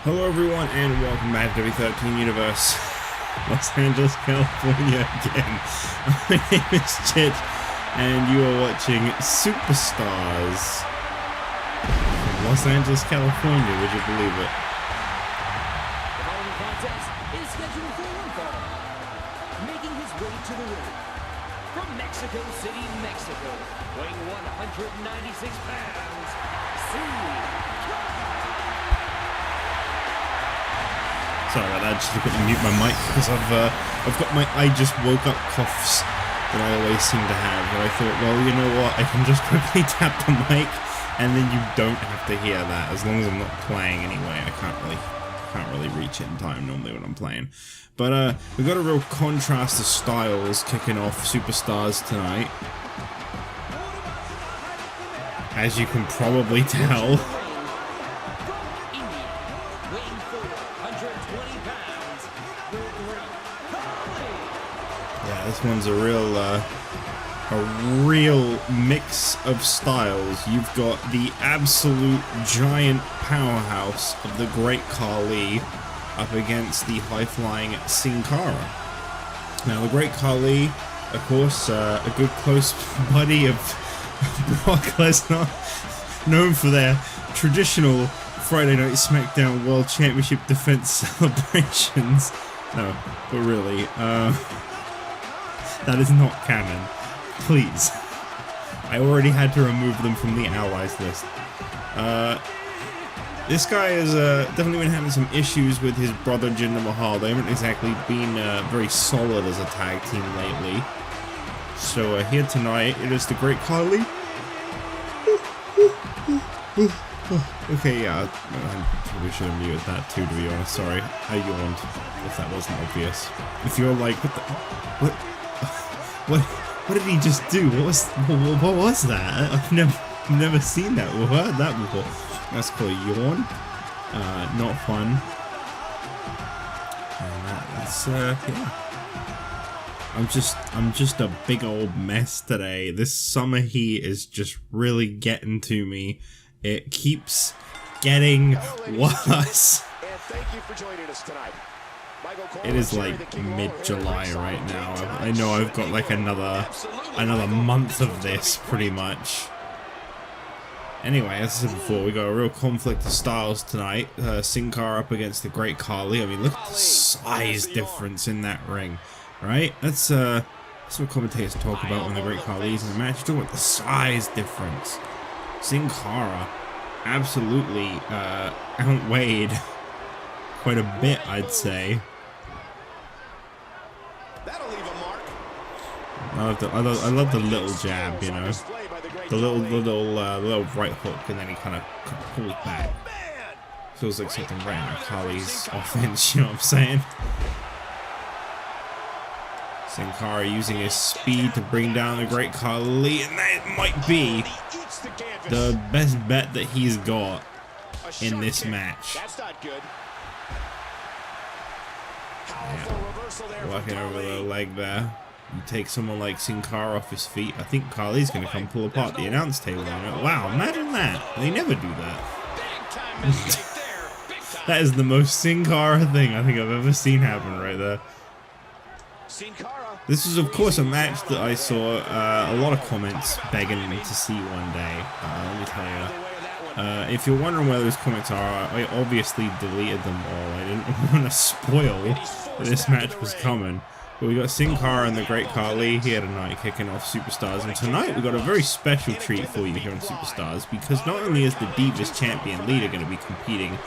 Hello everyone and welcome back to W13 Universe, Los Angeles, California again. My name is Chit and you are watching Superstars from Los Angeles, California, would you believe it? The following contest is scheduled for one fall. Making his way to the ring from Mexico City, Mexico, weighing 196 pounds, Sorry about that, just quickly mute my mic because I've got my I just woke up coughs that I always seem to have, and I thought, well, you know what, I can just quickly tap the mic and then you don't have to hear that as long as I'm not playing anyway. I can't really reach it in time normally when I'm playing. But we've got a real contrast of styles kicking off Superstars tonight, as you can probably tell. Yeah, this one's a real mix of styles. You've got the absolute giant powerhouse of the great Khali up against the high-flying Cara. Now, the great Khali, of course, a good close buddy of Brock Lesnar, known for their traditional Friday Night SmackDown World Championship defense celebrations. No, but really, that is not canon. Please. I already had to remove them from the allies list. This guy has definitely been having some issues with his brother Jinder Mahal. They haven't exactly been very solid as a tag team lately. So here tonight, it is the great Khali. Okay, yeah, I probably should have muted that too, to be honest. Sorry, I yawned, if that wasn't obvious. If you're like, what did he just do? What was that? I've never seen that or heard that before. That's called a yawn. Not fun. And that's yeah. I'm just a big old mess today. This summer heat is just really getting to me. It keeps getting worse. It is like mid-July right now. I know I've got like another month of this pretty much. Anyway, as I said before, we got a real conflict of styles tonight. Cara up against the great Khali. I mean, look at the size difference in that ring, right? That's what commentators talk about when the great Khali's in the match. You're talking about the size difference. Cara absolutely outweighed quite a bit, I'd say. I love the little jab, you know, the little right hook, and then he kind of pulls back. Feels like something right in Khali's offense, you know what I'm saying? Cara using his speed to bring down the great Khali, and that might be the best bet that he's got in this match. Yeah. Working over the leg there. You take someone like Cara off his feet. I think Khali's going to come pull apart the announce table. Wow, imagine that. They never do that. That is the most Cara thing I think I've ever seen happen right there. This is, of course, a match that I saw a lot of comments begging me to see one day. Let me tell you. If you're wondering where those comments are, I obviously deleted them all. I didn't want to spoil that this match was coming. But we got Cara and the great Khali here tonight kicking off Superstars. And tonight we got a very special treat for you here on Superstars, because not only is the Divas champion Lita going to be competing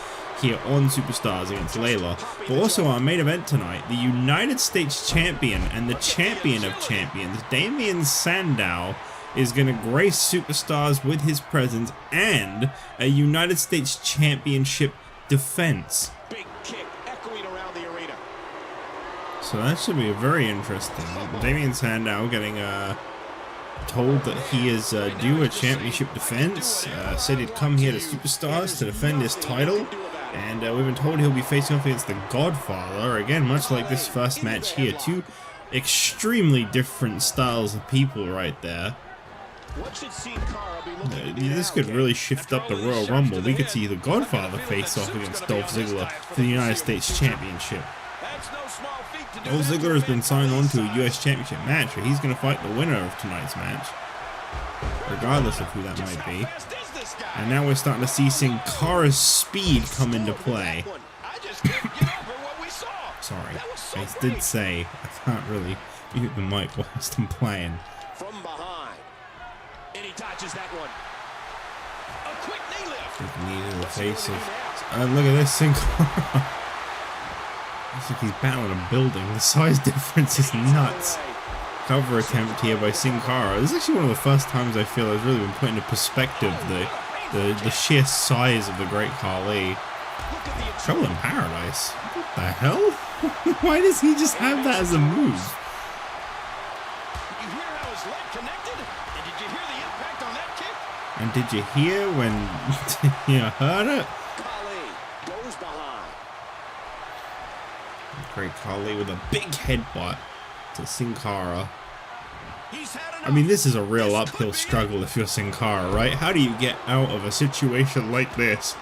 here on Superstars against Layla, but also our main event tonight, the United States champion and the champion of champions, Damien Sandow, is going to grace Superstars with his presence and a United States Championship defense. Big kick echoing around the arena. So that should be very interesting. Damien Sandow getting told that he is due a championship defense. Said he'd come here to Superstars to defend his title. And we've been told he'll be facing off against the Godfather. Again, much like this first match here. Two extremely different styles of people right there. What should see Cara be looking This could really shift up the Royal Rumble. We could see the Godfather face off against Dolph Ziggler for the United States Championship. Dolph Ziggler has been signed on to a US Championship match, where he's going to fight the winner of tonight's match, regardless of who that might be. And now we're starting to see Sin Cara's speed come into play. Sorry, I did say I can't really mute the mic whilst I'm playing. from behind. And he dodges that one. A quick knee lift. Big knee to the face of... look at this, Sin Cara. Looks like he's battling a building. The size difference is nuts. Cover attempt here by Sin Cara. This is actually one of the first times I feel I've really been put into perspective the sheer size of the Great Khali. Trouble in Paradise. What the hell? Why does he just have that as a move? You hear how his leg connected? And did you hear the impact on that kick? And did you hear when you heard it? Khali goes behind. Great Khali with a big headbutt to Sin Cara. He's had enough. I mean, this is a real uphill struggle if you're Sin Cara, right? How do you get out of a situation like this?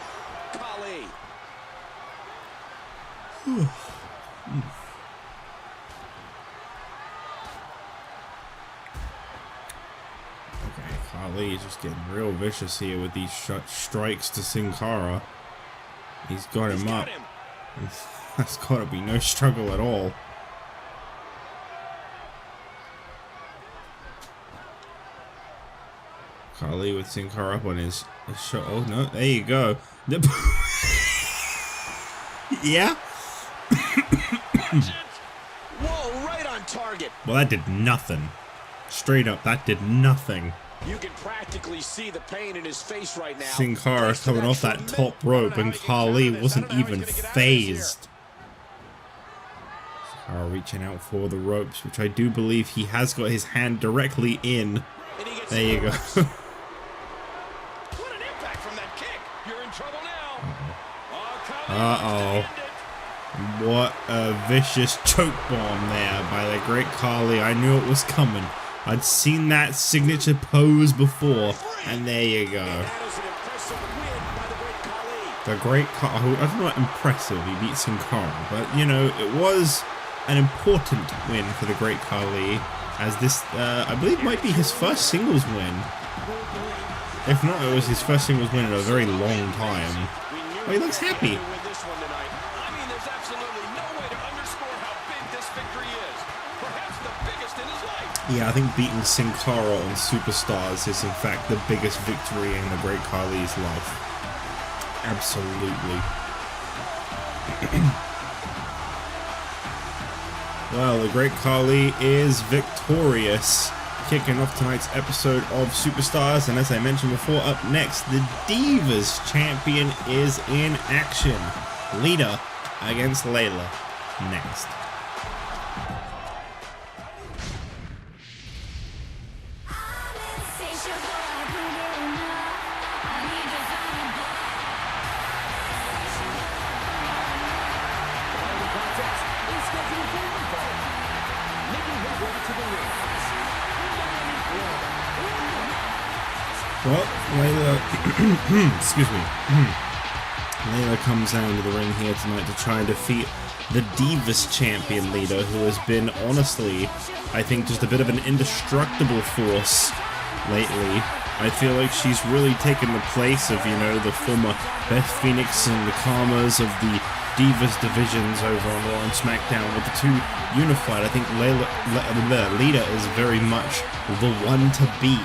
Khali. Okay, Khali is just getting real vicious here with these strikes to Sin Cara. He's got him up. That's got to be no struggle at all. Khali with Sin Cara up on his shot. Oh no, there you go. Yeah? Whoa, right on target. Well, that did nothing. Straight up, that did nothing. You can practically see the pain in his face right now. Sin Cara coming off that top rope and Khali wasn't even phased. Cara reaching out for the ropes, which I do believe he has got his hand directly in. There you go. What an impact from that kick. You're in trouble now. Uh-oh. What a vicious choke bomb there by the Great Khali. I knew it was coming. I'd seen that signature pose before, and there you go. That is an impressive win by the Great Khali. The Great Khali, I don't know what impressive, he beat Sin Cara, but you know, it was an important win for the Great Khali, as this, I believe, might be his first singles win. If not, it was his first singles win in a very long time. Oh, he looks happy. Yeah, I think beating Sin Cara on Superstars is in fact the biggest victory in the Great Khali's life. Absolutely. Well, the Great Khali is victorious, kicking off tonight's episode of Superstars, and as I mentioned before, up next, the Divas champion is in action. Lita against Layla next. Well, Layla, excuse me, Layla comes down to the ring here tonight to try and defeat the Divas champion Lita, who has been, honestly, I think just a bit of an indestructible force lately. I feel like she's really taken the place of, you know, the former Beth Phoenix and the Karmas of the Divas divisions over on Raw and SmackDown. With the two unified, I think Lita is very much the one to beat.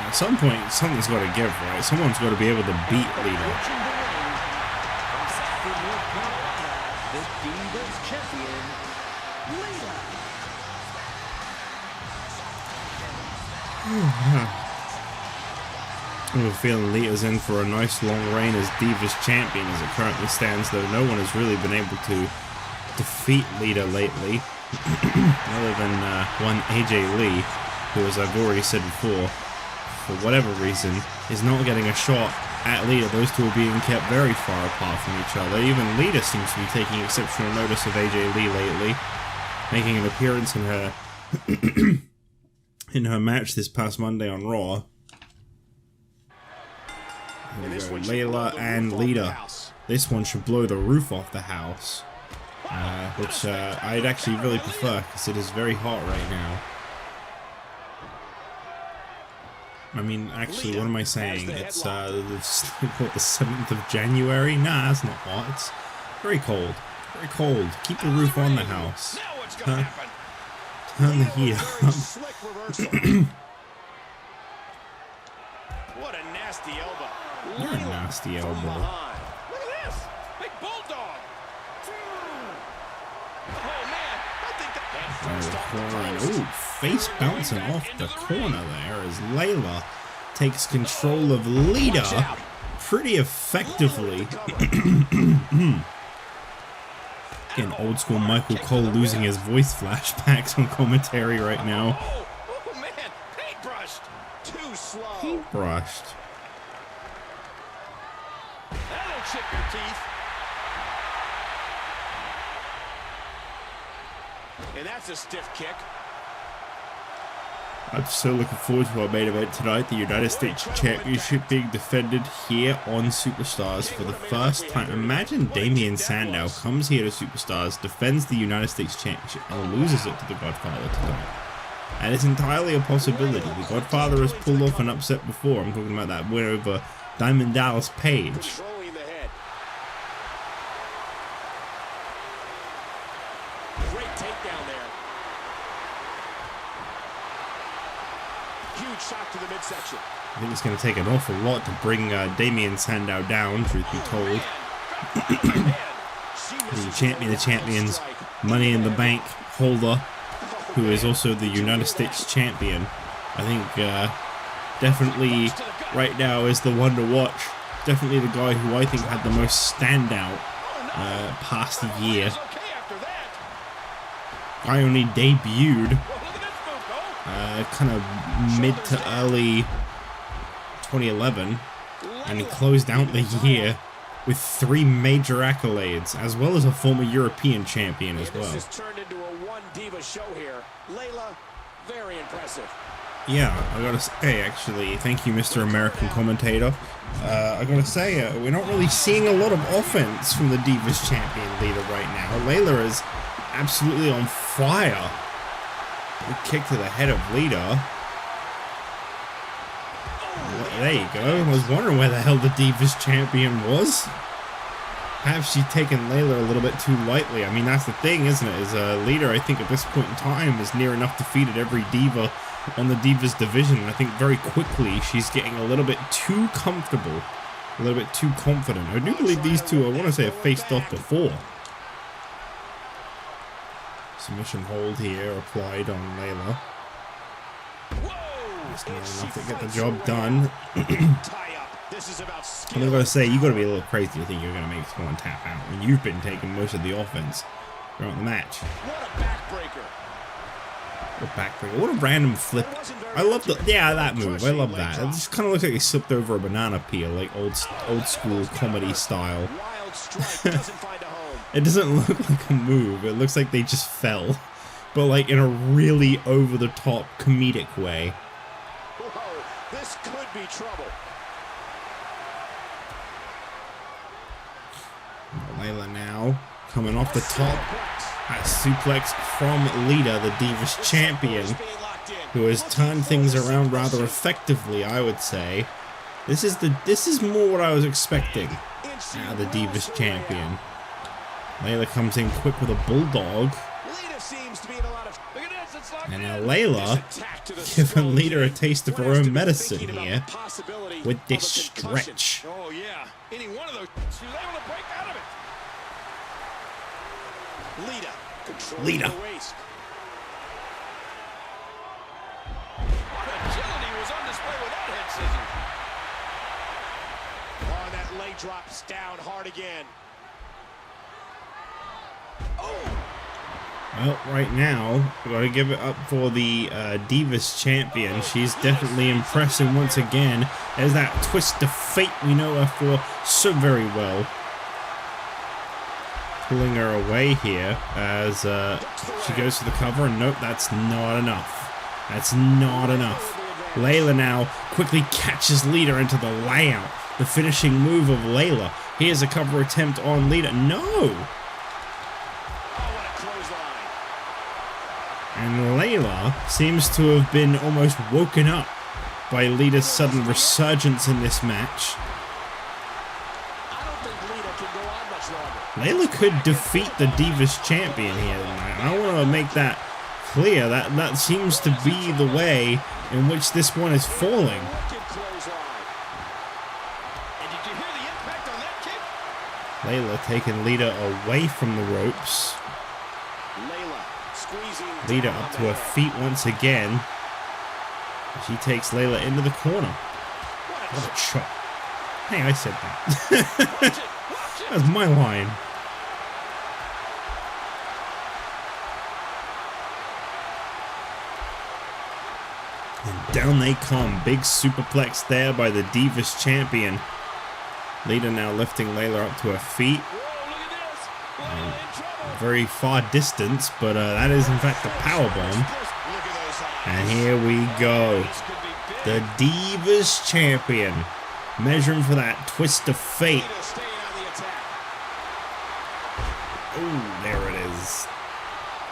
At some point, something's got to give, right? Someone's got to be able to beat Lita. I have a feeling Lita's in for a nice long reign as Divas champion as it currently stands, though no one has really been able to defeat Lita lately, other than one AJ Lee, who, as I've already said before, for whatever reason, is not getting a shot at Lita. Those two are being kept very far apart from each other. Even Lita seems to be taking exceptional notice of AJ Lee lately, making an appearance in her in her match this past Monday on Raw. Here we go, Layla and Lita. This one should blow the roof off the house, which I'd actually really prefer because it is very hot right now. I mean, actually, what am I saying? It's what, the 7th of January? Nah, that's not hot. It's very cold. Very cold. Keep the roof on the house. Turn the heat up. What a nasty elbow. You're a nasty elbow. Look at this. Big bulldog. Oh, man. I think Ooh, face bouncing off the corner there as Layla takes control of Lita pretty effectively. Again, old school Michael Cole losing his voice flashbacks on commentary right now. Oh man, paintbrushed. Too slow. Paintbrushed. That'll chip your teeth. And that's a stiff kick. I'm so looking forward to our main event tonight, the United States Championship being defended here on Superstars for the first time. Imagine Damien Sandow comes here to Superstars, defends the United States Championship, and loses it to the Godfather tonight. And it's entirely a possibility. The Godfather has pulled off an upset before. I'm talking about that win over Diamond Dallas Page. Controlling the head. Great takedown there. Huge shot to the midsection. I think it's going to take an awful lot to bring Damien Sandow down, truth be told. The champion of champions, Money in the Bank holder, who is also the United States champion. I think definitely right now is the one to watch. Definitely the guy who I think had the most standout past year. Guy only debuted kind of mid to early 2011, and he closed out the year with 3 major accolades, as well as a former European champion as well. This has turned into a one diva show here. Layla, very impressive. Yeah, I gotta say, actually, thank you, Mr. American Commentator. I gotta say, we're not really seeing a lot of offense from the Divas champion Lita right now. Layla is absolutely on fire. Good kick to the head of Lita. There you go. I was wondering where the hell the Divas champion was. Perhaps she's taken Layla a little bit too lightly. I mean, that's the thing, isn't it? Is Lita, I think, at this point in time, is near enough defeated every diva on the Divas division. And I think very quickly she's getting a little bit too comfortable, a little bit too confident. I do believe these two, I want to say, have faced off before. Submission hold here applied on Layla. Just not enough to get the job done. I'm gonna say, you gotta be a little crazy to think you're gonna make someone tap out when you've been taking most of the offense throughout the match. What a backbreaker. What a backbreaker. What a random flip. I love the, yeah, that move. I love that. It just kind of looks like he slipped over a banana peel, like old school comedy style. Wild strike doesn't find a home. It doesn't look like a move. It looks like they just fell, but like in a really over-the-top comedic way. Whoa, this could be trouble. Layla now coming off the top. That suplex from Lita, the Divas champion, who has turned things around rather effectively, I would say. This is more what I was expecting out of the Divas champion. Layla comes in quick with a bulldog. And now Layla giving Lita a taste of her own medicine here with this stretch. Oh yeah, any one of those, she's able to break out of it. Lita, controlling the waist. What agility was on display with that head scissors. Oh, that leg drops down hard again. Oh! Well, right now, we gotta give it up for the Divas champion. She's definitely impressing once again. There's that twist of fate we know her for so very well. Pulling her away here as she goes for the cover, and nope, that's not enough. That's not enough. Layla now quickly catches Lita into the layout. The finishing move of Layla. Here's a cover attempt on Lita. No! And Layla seems to have been almost woken up by Lita's sudden resurgence in this match. Layla could defeat the Divas champion here tonight. I want to make that clear. That seems to be the way in which this one is falling. Layla taking Lita away from the ropes. Lita up to her feet once again. She takes Layla into the corner. What a chop. Hey, I said that. That's my line. And down they come. Big superplex there by the Divas champion. Lita now lifting Layla up to her feet. Very far distance, but that is in fact the powerbomb. And here we go. The Divas champion. Measuring for that twist of fate. Oh, there it is.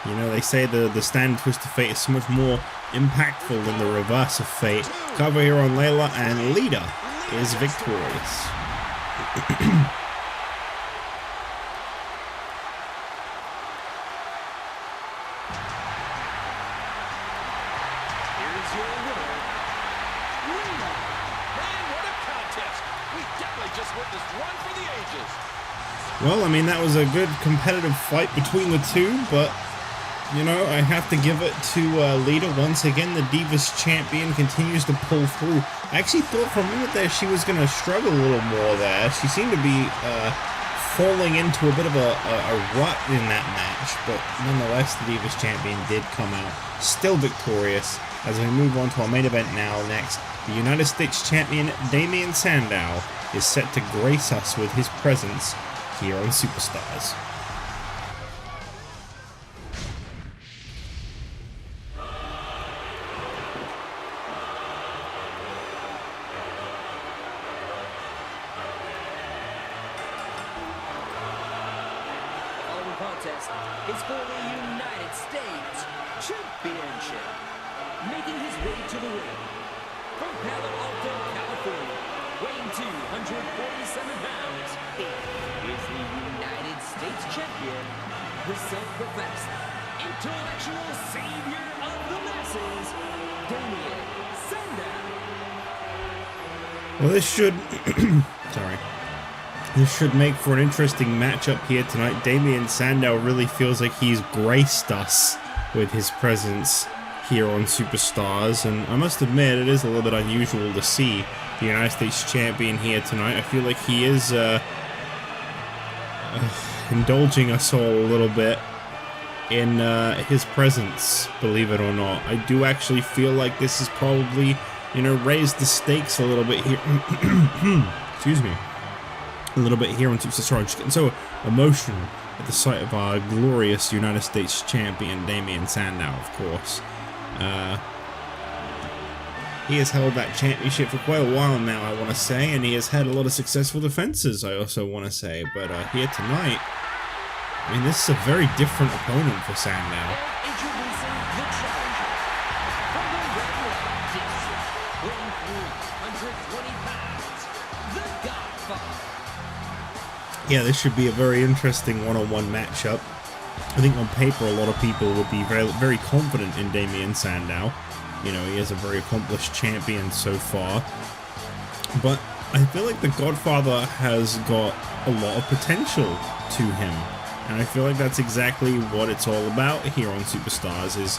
You know, they say the standard twist of fate is so much more impactful than the reverse of fate. Cover here on Layla, and Lita is victorious. Well, I mean, that was a good competitive fight between the two, but, you know, I have to give it to Lita. Once again, the Divas champion continues to pull through. I actually thought for a minute there she was going to struggle a little more there. She seemed to be falling into a bit of a rut in that match, but nonetheless, the Divas champion did come out still victorious. As we move on to our main event now, next, the United States champion Damien Sandow is set to grace us with his presence here on Superstars. Following contest is for the United States Championship. Making his way to the ring from Palo Alto, California, weighing 247 pounds. Is the United States champion, the self-professed intellectual savior of the masses, Damien Sandow. Well, this should this should make for an interesting matchup here tonight. Damien Sandow really feels like he's graced us with his presence here on Superstars, and I must admit it is a little bit unusual to see the United States champion here tonight. I feel like he is indulging us all a little bit in his presence, believe it or not. I do actually feel like this has probably, you know, raised the stakes a little bit here. Excuse me. A little bit here on Superstars. I'm just getting so emotional at the sight of our glorious United States champion, Damien Sandow, of course. He has held that championship for quite a while now, I want to say, and he has had a lot of successful defenses, I also want to say. But here tonight, I mean, this is a very different opponent for Sandow. Introducing the challenger from the red district, weighing 320 pounds, the Godfather. Yeah, this should be a very interesting one-on-one matchup. I think on paper a lot of people would be very, very confident in Damien Sandow. You know, he is a very accomplished champion so far. But I feel like the Godfather has got a lot of potential to him. And I feel like that's exactly what it's all about here on Superstars, is,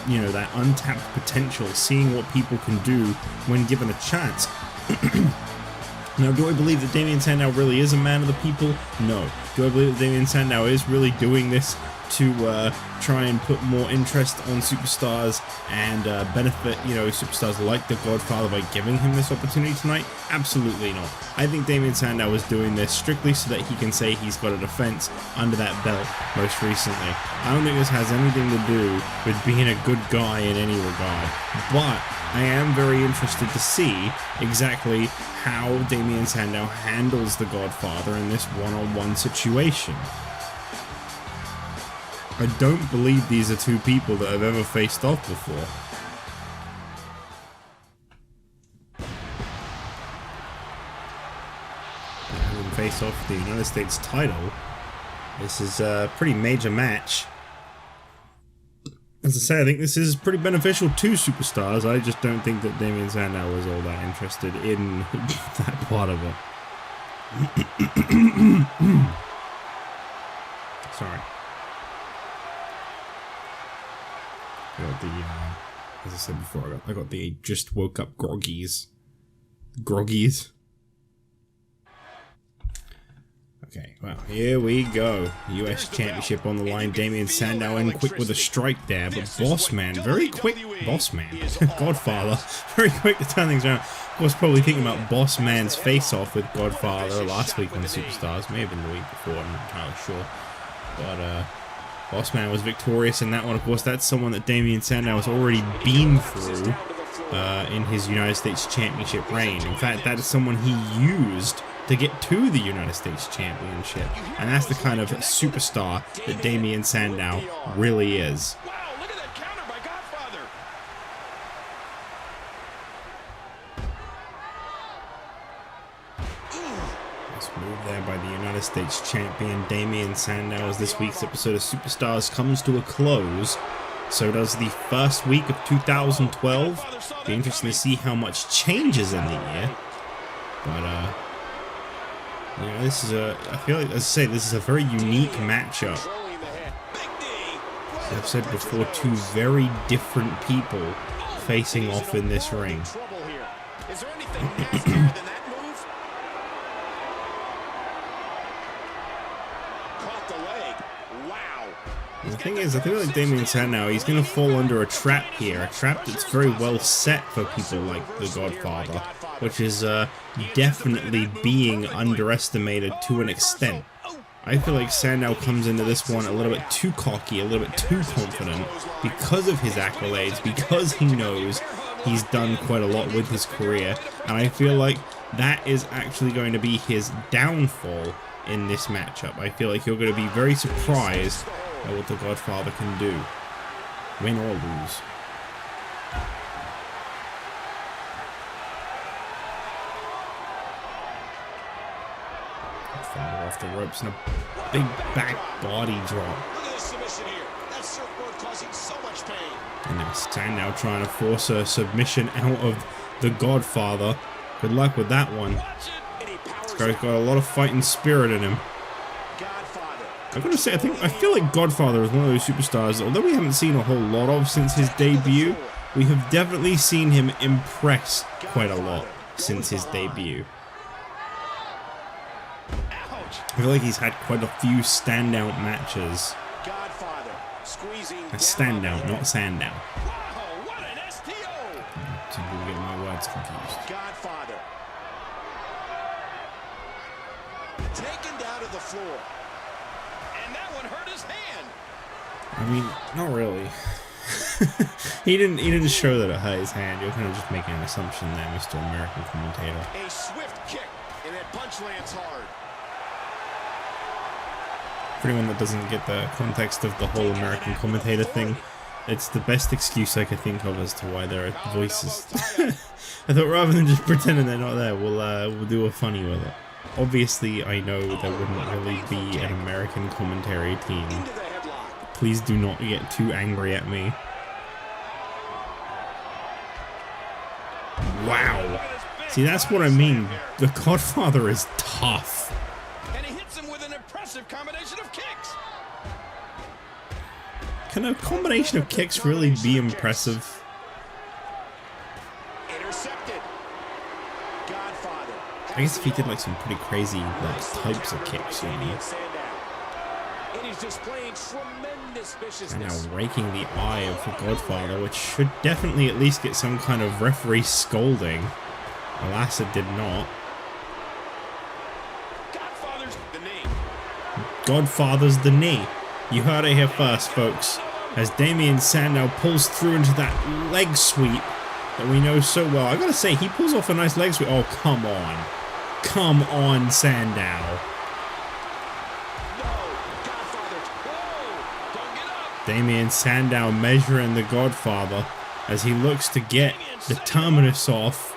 you know, that untapped potential, seeing what people can do when given a chance. Now, do I believe that Damien Sandow really is a man of the people? No. Do I believe that Damien Sandow is really doing this to try and put more interest on superstars and benefit, you know, superstars like the Godfather by giving him this opportunity tonight? Absolutely not. I think Damien Sandow is doing this strictly so that he can say he's got a defense under that belt most recently. I don't think this has anything to do with being a good guy in any regard, but I am very interested to see exactly how Damien Sandow handles the Godfather in this one-on-one situation. I don't believe these are two people that have ever faced off before. Having faced off the United States title, this is a pretty major match. As I say, I think this is pretty beneficial to superstars. I just don't think that Damien Sandow was all that interested in that part of it. Sorry. I got the, as I said before, I got the just woke up groggies. Groggies? Okay, well, here we go. US Championship on the line. Damien Sandow in quick with a strike there, but Boss Man, very quick. Boss Man, Godfather, very quick to turn things around. Of course, probably thinking about Boss Man's face-off with Godfather last week on the Superstars. May have been the week before, I'm not entirely sure. But, Boss Man was victorious in that one. Of course, that's someone that Damien Sandow has already been through in his United States Championship reign. In fact, that is someone he used to get to the United States Championship. And that's the kind of superstar that Damien Sandow really is. Wow, look at that counter by Godfather. Nice move there by the United States Champion Damien Sandow as this week's episode of Superstars comes to a close. So does the first week of 2012. Be interesting to see how much changes in the year. But, you know, this is I feel like, as I say, this is a very unique matchup. As I've said before, two very different people facing off in this ring. Is there anything nastier than that move? Caught the leg. Wow. The thing is, I feel like Damien Sandow, he's going to fall under a trap here. A trap that's very well set for people like the Godfather, which is definitely being underestimated to an extent. I feel like Sandow comes into this one a little bit too cocky, a little bit too confident because of his accolades, because he knows he's done quite a lot with his career, and I feel like that is actually going to be his downfall in this matchup. I feel like you're going to be very surprised at what the Godfather can do, win or lose. Godfather off the ropes and a big back body drop. Look at this submission here. That surfboard causing so much pain. And now Sandow trying to force a submission out of the Godfather. Good luck with that one. This guy's got a lot of fighting spirit in him. I've got to say, I feel like Godfather is one of those superstars, although we haven't seen a whole lot of since his debut, we have definitely seen him impress quite a lot since his debut. I feel like he's had quite a few standout matches. A standout, not Sandow. Some people get my words confused. Godfather. Taken down to the floor. And that one hurt his hand. I mean, not really. he didn't show that it hurt his hand. You're kind of just making an assumption there, Mr. American Commentator. A swift kick, and that punch lands hard. For anyone that doesn't get the context of the whole American Commentator thing, it's the best excuse I could think of as to why there are voices. I thought rather than just pretending they're not there, we'll do a funny with it. Obviously, I know there wouldn't really be an American commentary team. Please do not get too angry at me. Wow. See, that's what I mean. The Godfather is tough. And he hits him with an impressive combination of kicks. Can a combination of kicks really be impressive? Intercepted. Godfather. I guess if he did like some pretty crazy like types of kicks, you know. He's displaying tremendous And viciousness. now raking the eye of the Godfather, which should definitely at least get some kind of referee scolding. Alas, it did not. Godfather's the knee. Godfather's the knee. You heard it here first, folks. As Damien Sandow pulls through into that leg sweep that we know so well. I gotta say, he pulls off a nice leg sweep. Oh, come on. Come on, Sandow. Damien Sandow measuring the Godfather as he looks to get the terminus off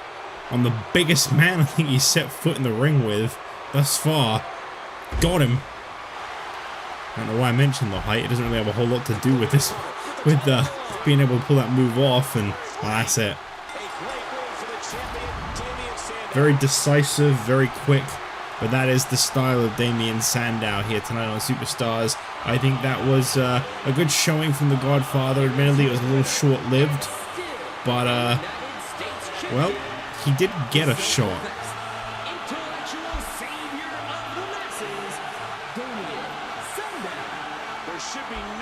on the biggest man I think he's set foot in the ring with thus far. Got him. I don't know why I mentioned the height. It doesn't really have a whole lot to do with this, with being able to pull that move off, and well, that's it. Very decisive, very quick, but that is the style of Damien Sandow here tonight on Superstars. I think that was a good showing from the Godfather. Admittedly, it was a little short-lived, but well, he did get a shot.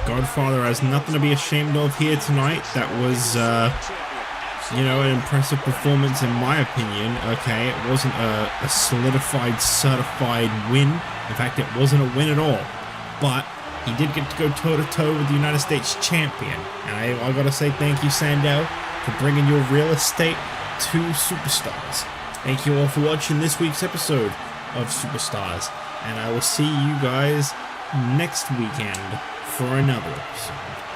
Godfather has nothing to be ashamed of here tonight. That was, you know, an impressive performance in my opinion. Okay, it wasn't a solidified, certified win. In fact, it wasn't a win at all. But he did get to go toe-to-toe with the United States champion. And I gotta say thank you, Sandow, for bringing your real estate to Superstars. Thank you all for watching this week's episode of Superstars. And I will see you guys next weekend for another episode.